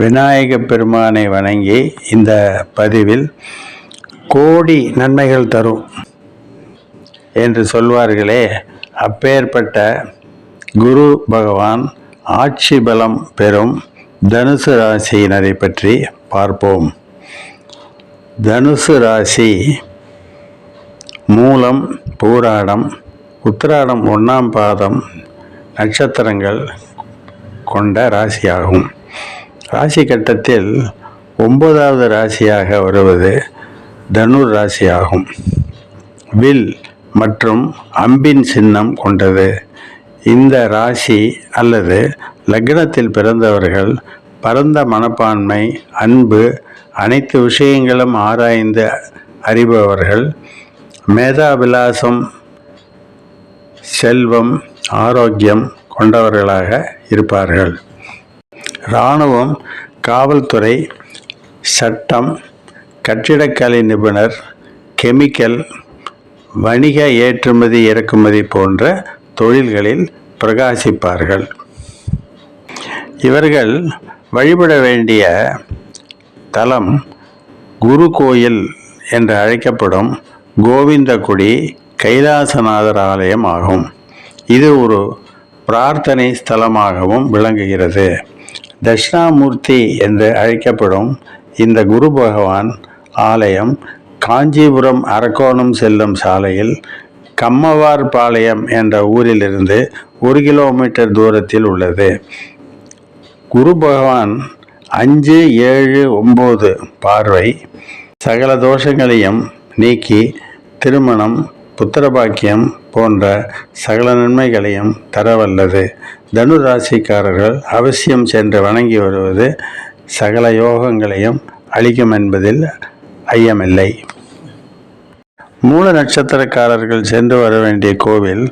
விநாயகப் பெருமானை வணங்கி இந்த பதிவில் கோடி நன்மைகள் தரும் என்று சொல்வார்களே, அப்பேற்பட்ட குரு பகவான் ஆட்சி பலம் பெறும் தனுசு ராசியினரை பற்றி பார்ப்போம். தனுசு ராசி மூலம், பூராடம், உத்திராடம் 1ஆம் பாதம் நட்சத்திரங்கள் கொண்ட ராசியாகும். ராசி கட்டத்தில் 9வது ராசியாக வருவது தனுர் ராசியாகும். வில் மற்றும் அம்பின் சின்னம் கொண்டது. இந்த ராசி அல்லது லக்னத்தில் பிறந்தவர்கள் பரந்த மனப்பான்மை, அன்பு, அனைத்து விஷயங்களும் ஆராய்ந்து அறிபவர்கள், மேதாவிலாசம், செல்வம், ஆரோக்கியம் கொண்டவர்களாக இருப்பார்கள். இராணுவம், காவல்துறை, சட்டம், கட்டிடக்கலை நிபுணர், கெமிக்கல், வணிக ஏற்றுமதி இறக்குமதி போன்ற தொழில்களில் பிரகாசிப்பார்கள். இவர்கள் வழிபட வேண்டிய தலம் குரு கோயில் என்று அழைக்கப்படும் கோவிந்தகுடி கைலாசநாதர் ஆலயம் ஆகும். இது ஒரு பிரார்த்தனை ஸ்தலமாகவும் விளங்குகிறது. தட்சிணாமூர்த்தி என்று அழைக்கப்படும் இந்த குரு பகவான் ஆலயம் காஞ்சிபுரம் அரக்கோணம் செல்லும் சாலையில் கம்மவார்பாளையம் என்ற ஊரிலிருந்து 1 கிலோமீட்டர் தூரத்தில் உள்ளது. குரு பகவான் 5, 7, 9 பார்வை சகல தோஷங்களையும் நீக்கி திருமணம், புத்திரபாக்கியம் போன்ற சகல நன்மைகளையும் தரவல்லது. தனு ராசிக்காரர்கள் அவசியம் சென்று வணங்கி வருவது சகல யோகங்களையும் அளிக்கும் என்பதில் ஐயமில்லை. மூல நட்சத்திரக்காரர்கள் சென்று வர வேண்டிய கோவில்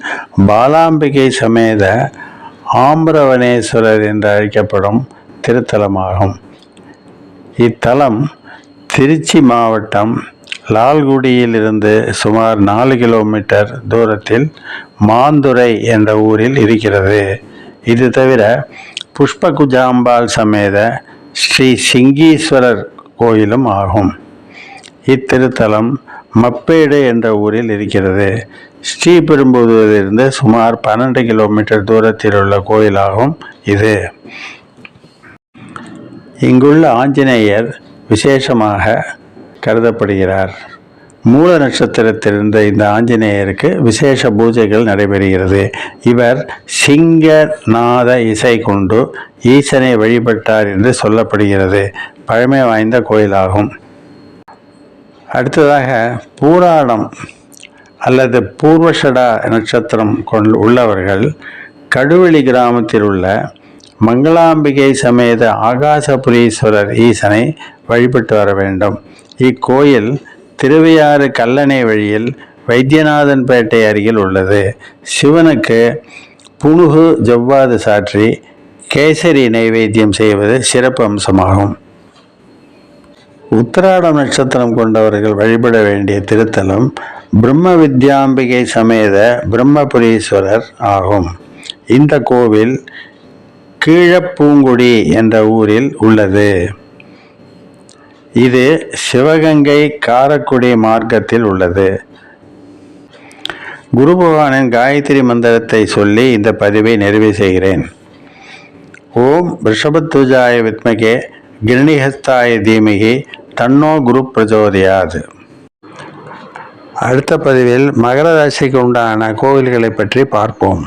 பாலாம்பிகை சமேத ஆம்பரவனேஸ்வரர் என்று அழைக்கப்படும் திருத்தலமாகும். இத்தலம் திருச்சி மாவட்டம் லால்குடியிலிருந்து சுமார் 4 கிலோமீட்டர் தூரத்தில் மாந்துரை என்ற ஊரில் இருக்கிறது. இது தவிர புஷ்பகுஜாம்பாள் சமேத ஸ்ரீ சிங்கீஸ்வரர் கோயிலும் ஆகும். இத்திருத்தலம் மப்பேடு என்ற ஊரில் இருக்கிறது. ஸ்ரீபெரும்புதூரிலிருந்து சுமார் 12 கிலோமீட்டர் தூரத்தில் உள்ள கோயிலாகும் இது. இங்குள்ள ஆஞ்சநேயர் விசேஷமாக கருதப்படுகிறார். மூல நட்சத்திரத்திலிருந்த இந்த ஆஞ்சநேயருக்கு விசேஷ பூஜைகள் நடைபெறுகிறது. இவர் சிங்கநாத இசை கொண்டு ஈசனை வழிபட்டார் என்று சொல்லப்படுகிறது. பழமை வாய்ந்த கோயிலாகும். அடுத்ததாக பூராடம் அல்லது பூர்வஷடா நட்சத்திரம் உள்ளவர்கள் கடுவெளி கிராமத்தில் உள்ள மங்களாம்பிகை சமேத ஆகாசபுரீஸ்வரர் ஈசனை வழிபட்டு வர வேண்டும். இக்கோயில் திருவையாறு கல்லணை வழியில் வைத்தியநாதன்பேட்டை அருகில் உள்ளது. சிவனுக்கு புனுகு ஜவ்வாது சாற்றி கேசரி நைவேத்தியம் செய்வது சிறப்பு அம்சமாகும். உத்திராடம் நட்சத்திரம் கொண்டவர்கள் வழிபட வேண்டிய திருத்தலம் பிரம்ம வித்யாம்பிகை சமேத பிரம்மபுரீஸ்வரர் ஆகும். இந்த கோவில் கீழப்பூங்குடி என்ற ஊரில் உள்ளது. இது சிவகங்கை காரக்குடி மார்க்கத்தில் உள்ளது. குரு பகவானின் காயத்ரி மந்திரத்தை சொல்லி இந்த பதிவை நிறைவு செய்கிறேன். ஓம் ரிஷபத்வஜாய வித்மகே கிரணிஹஸ்தாய தீமகி தன்னோ குரு பிரச்சோதயாது. அடுத்த பதிவில் மகர ராசிக்கு உண்டான கோவில்களை பற்றி பார்ப்போம்.